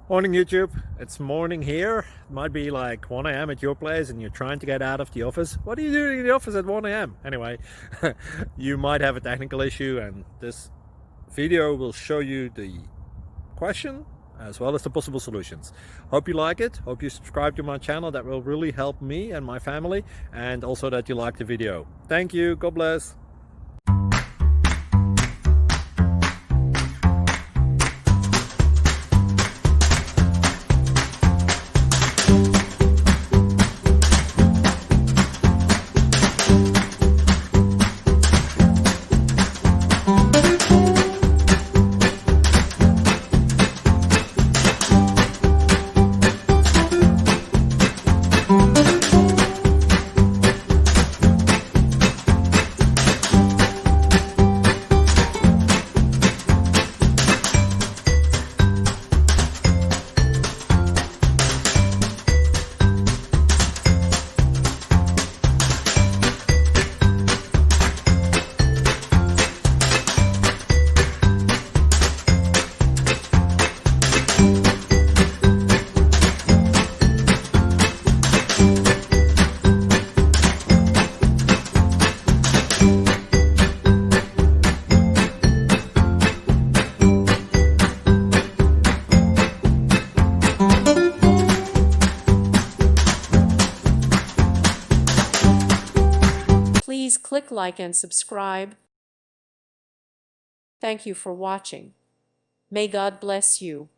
Morning YouTube, it's morning here. It might be like 1 a.m. at your place and you're trying to get out of the office. What are you doing in the office at 1 a.m.? Anyway, you might have a technical issue and this video will show you the question as well as the possible solutions. Hope you like it, hope you subscribe to my channel. That will really help me and my family, and also that you like the video. Thank you, God bless. Please click like and subscribe. Thank you for watching. May God bless you.